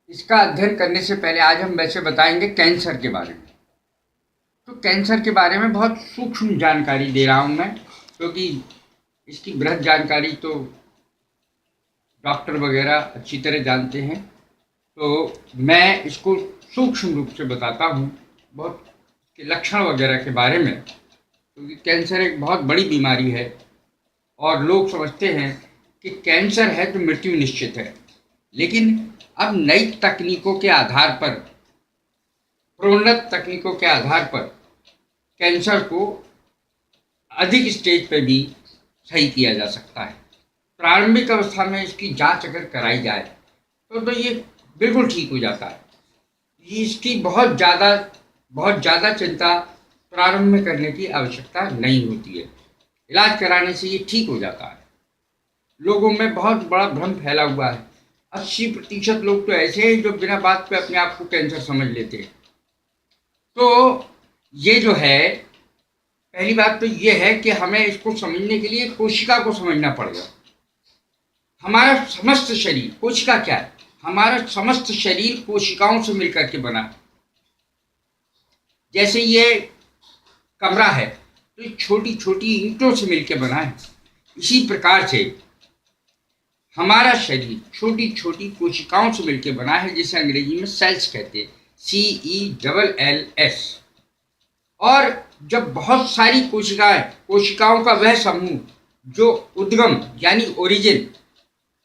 इसका अध्ययन करने से पहले आज हम वैसे बताएंगे कैंसर के बारे में। तो कैंसर के बारे में बहुत सूक्ष्म जानकारी दे रहा हूँ मैं, क्योंकि इसकी बृहद जानकारी तो डॉक्टर वगैरह अच्छी तरह जानते हैं। तो मैं इसको सूक्ष्म रूप से बताता हूँ, बहुत के लक्षण वगैरह के बारे में, क्योंकि कैंसर एक बहुत बड़ी बीमारी है और लोग समझते हैं कि कैंसर है तो मृत्यु निश्चित है। लेकिन अब नई तकनीकों के आधार पर, प्रोन्नत तकनीकों के आधार पर कैंसर को अधिक स्टेज पर भी सही किया जा सकता है। प्रारंभिक अवस्था में इसकी जांच अगर कराई जाए तो ये बिल्कुल ठीक हो जाता है। इसकी बहुत ज़्यादा चिंता प्रारंभ में करने की आवश्यकता नहीं होती है। इलाज कराने से ये ठीक हो जाता है। लोगों में बहुत बड़ा भ्रम फैला हुआ है। 80% लोग तो ऐसे हैं जो बिना बात पे अपने आप को कैंसर समझ लेते हैं। तो ये जो है, पहली बात तो ये है कि हमें इसको समझने के लिए कोशिका को समझना पड़ेगा। हमारा समस्त शरीर, कोशिका क्या है? हमारा समस्त शरीर कोशिकाओं से मिलकर के बना है। जैसे ये कमरा है तो ये छोटी छोटी ईंटों से मिलकर बना है, इसी प्रकार से हमारा शरीर छोटी छोटी कोशिकाओं से मिलकर बना है, जिसे अंग्रेजी में सेल्स कहते हैं, CELLS। और जब बहुत सारी कोशिकाओं का वह समूह जो उद्गम यानी ओरिजिन,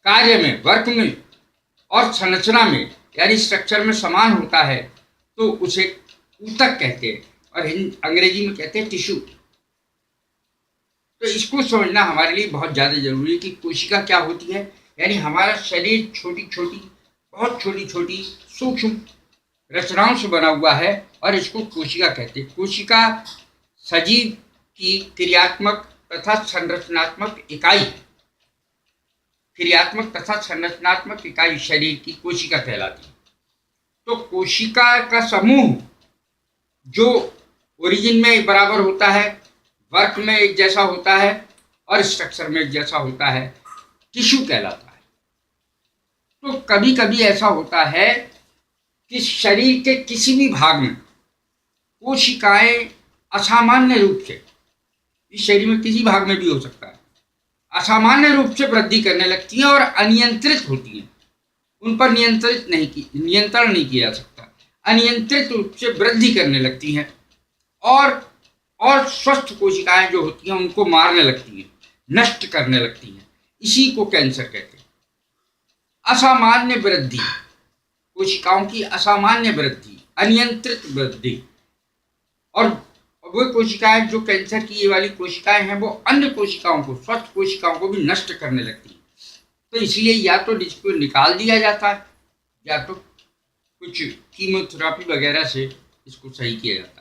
कार्य में, वर्क में और संरचना में यानी स्ट्रक्चर में समान होता है, तो उसे ऊतक कहते हैं और अंग्रेजी में कहते हैं टिश्यू। तो इसको समझना हमारे लिए बहुत ज़्यादा जरूरी है कि कोशिका क्या होती है। यानी हमारा शरीर बहुत छोटी छोटी सूक्ष्म रचनाओं से बना हुआ है और इसको कोशिका कहते हैं। कोशिका सजीव की क्रियात्मक तथा संरचनात्मक इकाई शरीर की कोशिका कहलाती है। तो कोशिका का समूह जो ओरिजिन में बराबर होता है, वर्क में एक जैसा होता है और स्ट्रक्चर में एक जैसा होता है, टिश्यू कहलाता है। तो कभी कभी ऐसा होता है कि शरीर के किसी भी भाग में कोशिकाएं असामान्य रूप से, इस शरीर में किसी भाग में भी हो सकता है, असामान्य रूप से वृद्धि करने लगती हैं और अनियंत्रित होती हैं। उन पर नियंत्रण नहीं किया जा सकता। अनियंत्रित रूप से वृद्धि करने लगती हैं और स्वस्थ कोशिकाएं जो होती हैं उनको मारने लगती हैं, नष्ट करने लगती हैं। इसी को कैंसर कहते हैं। असामान्य वृद्धि, कोशिकाओं की असामान्य वृद्धि, अनियंत्रित वृद्धि। और वो कोशिकाएं जो कैंसर की ये वाली कोशिकाएं हैं, वो अन्य कोशिकाओं को, स्वस्थ कोशिकाओं को भी नष्ट करने लगती हैं। तो इसलिए या तो इसको निकाल दिया जाता है या तो कुछ कीमोथेरेपी वगैरह से इसको सही किया जाता है।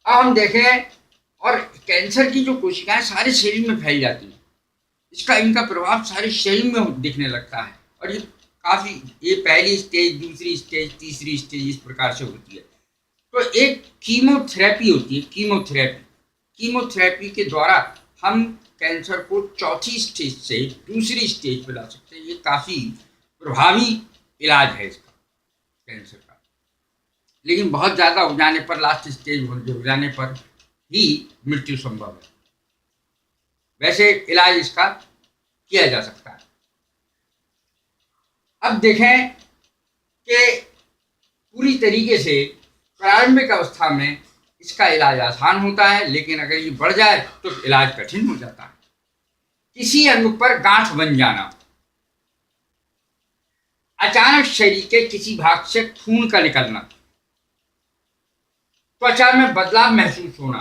अब हम देखें, और कैंसर की जो कोशिकाएं सारे शरीर में फैल जाती हैं, इनका प्रभाव सारे शरीर में दिखने लगता है। और ये पहली स्टेज, दूसरी स्टेज, तीसरी स्टेज इस प्रकार से होती है। तो एक कीमोथेरेपी होती है, कीमोथेरेपी के द्वारा हम कैंसर को चौथी स्टेज से दूसरी स्टेज पर ला सकते हैं। ये काफ़ी प्रभावी इलाज है इसका, कैंसर का। लेकिन बहुत ज़्यादा हो जाने पर, लास्ट स्टेज हो जाने पर ही मृत्यु संभव है। वैसे इलाज इसका किया जा सकता है। अब देखें कि पूरी तरीके से प्रारंभिक अवस्था में इसका इलाज आसान होता है, लेकिन अगर ये बढ़ जाए तो इलाज कठिन हो जाता है। किसी अंग पर गांठ बन जाना, अचानक शरीर के किसी भाग से खून का निकलना, त्वचा में बदलाव महसूस होना,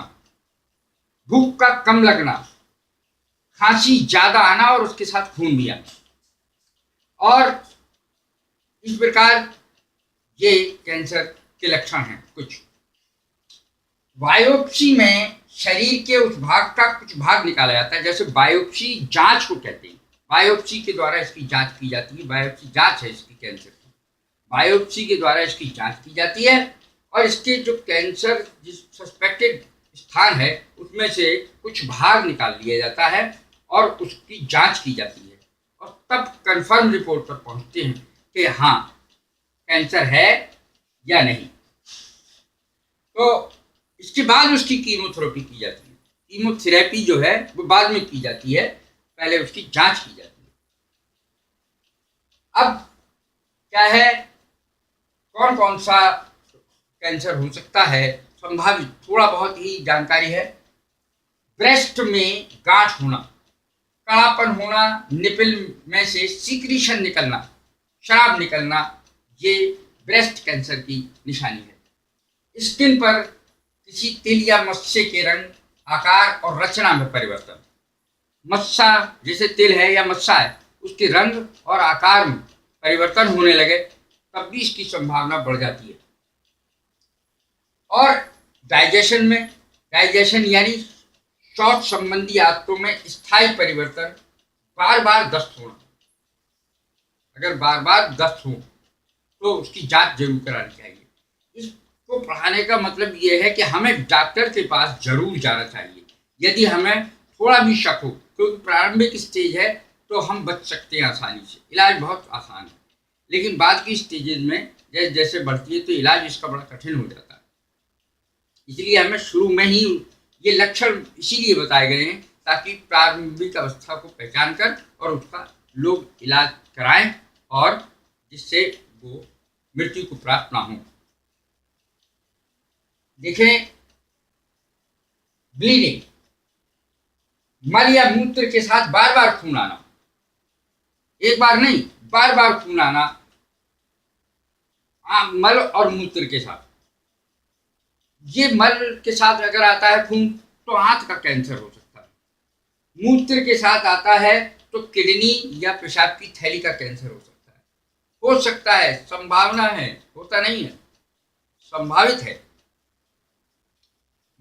भूख का कम लगना, खांसी ज्यादा आना और उसके साथ खून भी आना, और इस प्रकार ये कैंसर के लक्षण हैं कुछ। बायोप्सी में शरीर के उस भाग का कुछ भाग निकाला जाता है, जैसे बायोप्सी जांच को कहते हैं। बायोप्सी के द्वारा इसकी जांच की जाती है। बायोप्सी जांच है इसकी, कैंसर की। बायोप्सी के द्वारा इसकी जांच की जाती है और इसके जो कैंसर जिस सस्पेक्टेड स्थान है उसमें से कुछ भाग निकाल लिया जाता है और उसकी जांच की जाती है, और तब कंफर्म रिपोर्ट पर पहुंचते हैं कि हाँ कैंसर है या नहीं। तो इसके बाद उसकी कीमोथेरेपी की जाती है। कीमोथेरेपी जो है वो बाद में की जाती है, पहले उसकी जांच की जाती है। अब क्या है, कौन कौन सा कैंसर हो सकता है, संभावित थोड़ा बहुत ही जानकारी है। ब्रेस्ट में गांठ होना, कड़ापन होना, निपल में से सीक्रीशन निकलना, शराब निकलना, ये ब्रेस्ट कैंसर की निशानी है। स्किन पर किसी तिल या मस्से के रंग, आकार और रचना में परिवर्तन। मस्सा जैसे तिल है या मस्सा है, उसके रंग और आकार में परिवर्तन होने लगे तब भी इसकी संभावना बढ़ जाती है। और डाइजेशन यानी शौच संबंधी आदतों में स्थायी परिवर्तन, बार बार दस्त होना। अगर बार बार दस्त हो तो उसकी जांच जरूर करानी चाहिए। इसको बढ़ाने का मतलब ये है कि हमें डॉक्टर के पास जरूर जाना चाहिए यदि हमें थोड़ा भी शक हो, क्योंकि प्रारंभिक स्टेज है तो हम बच सकते हैं आसानी से, इलाज बहुत आसान है। लेकिन बाद की स्टेजेस में जैसे जैसे बढ़ती है तो इलाज इसका बड़ा कठिन हो जाता है। इसलिए हमें शुरू में ही ये लक्षण इसीलिए बताए गए हैं ताकि प्रारंभिक अवस्था को पहचान कर और उसका लोग इलाज कराएं और जिससे वो मृत्यु को प्राप्त ना हो। देखें, ब्लीडिंग, मल या मूत्र के साथ बार बार खून आना, एक बार नहीं बार बार खून आना, मल और मूत्र के साथ। ये मल के साथ अगर आता है खून तो आंत का कैंसर हो सकता है। मूत्र के साथ आता है तो किडनी या पेशाब की थैली का कैंसर हो सकता है, संभावना है, होता नहीं है, संभावित है।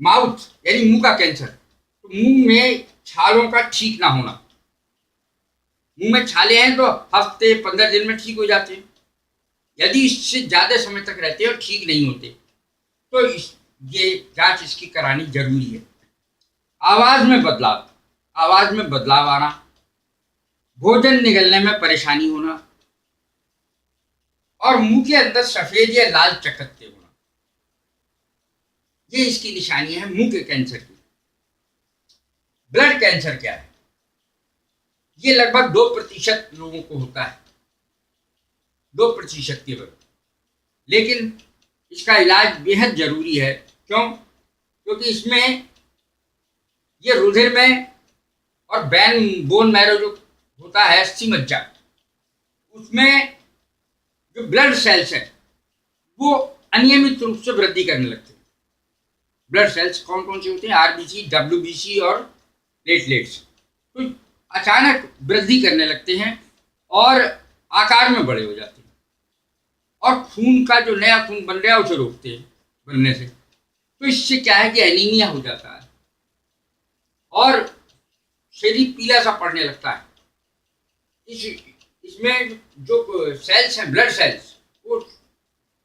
माउथ यानी मुंह का कैंसर, तो मुंह में छालों का ठीक ना होना। मुंह में छाले हैं तो हफ्ते 15 दिन में ठीक हो जाते हैं। यदि इससे ज्यादा समय तक रहते हैं और ठीक नहीं होते तो ये जांच इसकी करानी जरूरी है। आवाज में बदलाव आना, भोजन निगलने में परेशानी होना और मुंह के अंदर सफेद या लाल चकत्ते होना, ये इसकी निशानी है मुंह के कैंसर की। ब्लड कैंसर क्या है? ये लगभग 2% लोगों को होता है, 2% केवल। लेकिन इसका इलाज बेहद जरूरी है। क्यों? क्योंकि इसमें ये रुधिर में और बोन मैरो जो होता है, अस्थि मज्जा, उसमें जो ब्लड सेल्स है वो अनियमित रूप से वृद्धि करने लगते हैं। ब्लड सेल्स कौन कौन से होते हैं? आरबीसी, डब्ल्यूबीसी और प्लेटलेट्स। तो अचानक वृद्धि करने लगते हैं और आकार में बड़े हो जाते हैं और खून का जो नया खून बन रहा है उसे रोकते हैं बनने से। तो इससे क्या है कि एनीमिया हो जाता है और शरीर पीला सा पड़ने लगता है। इसमें जो सेल्स हैं, ब्लड सेल्स, वो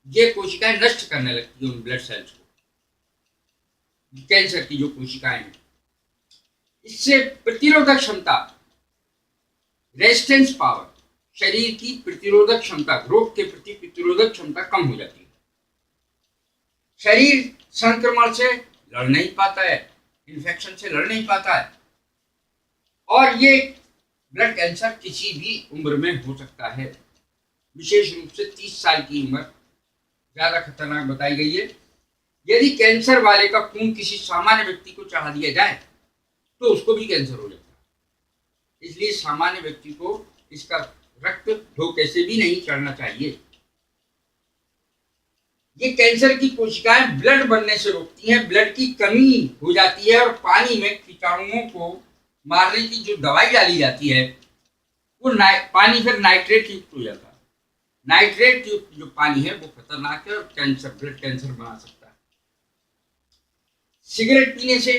ये कोशिकाएं नष्ट करने लगती हैं उन ब्लड सेल्स को, कैंसर की जो कोशिकाएं हैं। इससे प्रतिरोधक क्षमता, रेजिस्टेंस पावर, शरीर की प्रतिरोधक क्षमता, रोग के प्रति प्रतिरोधक क्षमता कम हो जाती है। शरीर संक्रमण से लड़ नहीं पाता है, इन्फेक्शन से लड़ नहीं पाता है। और ये ब्लड कैंसर किसी भी उम्र में हो सकता है, विशेष रूप से 30 साल की उम्र ज्यादा खतरनाक बताई गई है। यदि कैंसर वाले का खून किसी सामान्य व्यक्ति को चढ़ा दिया जाए तो उसको भी कैंसर हो जाता है। इसलिए सामान्य व्यक्ति को इसका रक्त धोखे से भी नहीं चढ़ना चाहिए। ये कैंसर की कोशिकाएं ब्लड बनने से रोकती हैं, ब्लड की कमी हो जाती है और पानी में कीटाणुओं को मारने की जो दवाई डाली जाती है वो पानी फिर नाइट्रेट युक्त हो जाता है। नाइट्रेट युक्त जो पानी है वो खतरनाक है और ब्लड कैंसर बना सकता है। सिगरेट पीने से,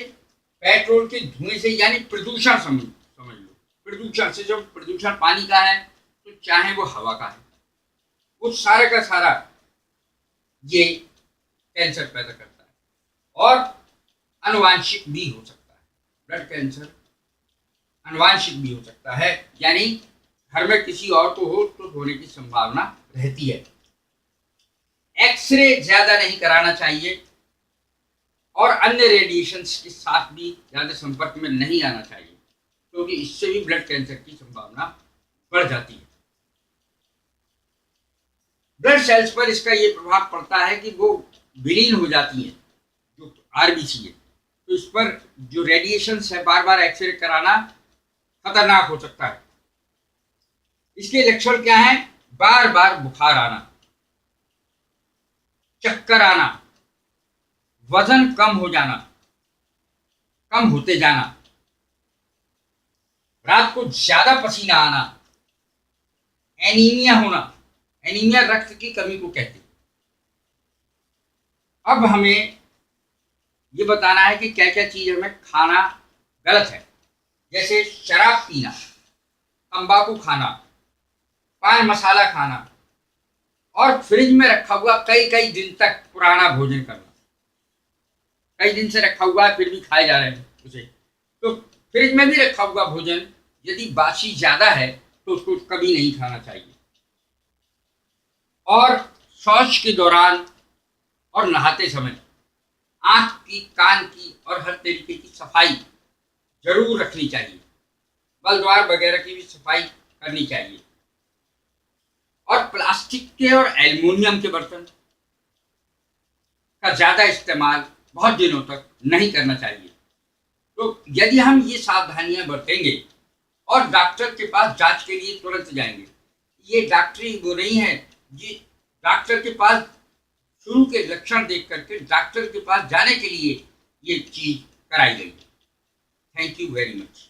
पेट्रोल के धुएं से, यानी प्रदूषण समझ लो, प्रदूषण से, जो प्रदूषण पानी का है तो चाहे वो हवा का है, वो सारा का सारा ये कैंसर पैदा करता है और आनुवांशिक भी हो सकता है। ब्लड कैंसर आनुवांशिक भी हो सकता है, यानी घर में किसी और को हो तो विस्फोट होने की संभावना रहती है। एक्सरे ज्यादा नहीं कराना चाहिए और अन्य रेडिएशंस के साथ भी ज्यादा संपर्क में नहीं आना चाहिए, क्योंकि इससे भी ब्लड कैंसर की संभावना बढ़ जाती है। ब्लड सेल्स पर इसका ये प्रभाव पड़ता है कि वो विलीन हो जाती हैं, जो आरबीसी है। तो इस पर जो रेडिएशंस है, बार बार एक्सरे कराना खतरनाक हो सकता है। इसके लक्षण क्या हैं? बार बार बुखार आना, चक्कर आना, वजन कम हो जाना, कम होते जाना, रात को ज्यादा पसीना आना, एनीमिया होना। एनीमिया रक्त की कमी को कहते हैं। अब हमें ये बताना है कि क्या क्या चीज हमें खाना गलत है, जैसे शराब पीना, तंबाकू खाना, पान मसाला खाना और फ्रिज में रखा हुआ कई कई दिन तक पुराना भोजन करना। कई दिन से रखा हुआ है फिर भी खाए जा रहे हैं उसे। तो फ्रिज में भी रखा हुआ भोजन यदि बासी ज्यादा है तो उसको कभी नहीं खाना चाहिए। और शौच के दौरान और नहाते समय आंख की, कान की और हर तरीके की सफाई जरूर रखनी चाहिए। मल द्वार वगैरह की भी सफाई करनी चाहिए। और प्लास्टिक के और एल्युमिनियम के बर्तन का ज्यादा इस्तेमाल बहुत दिनों तक नहीं करना चाहिए। तो यदि हम ये सावधानियां बरतेंगे और डॉक्टर के पास जांच के लिए तुरंत जाएंगे, ये डॉक्टरी वो नहीं है, ये डॉक्टर के पास शुरू के लक्षण देख करके डॉक्टर के पास जाने के लिए ये चीज कराई गई है। Thank you very much.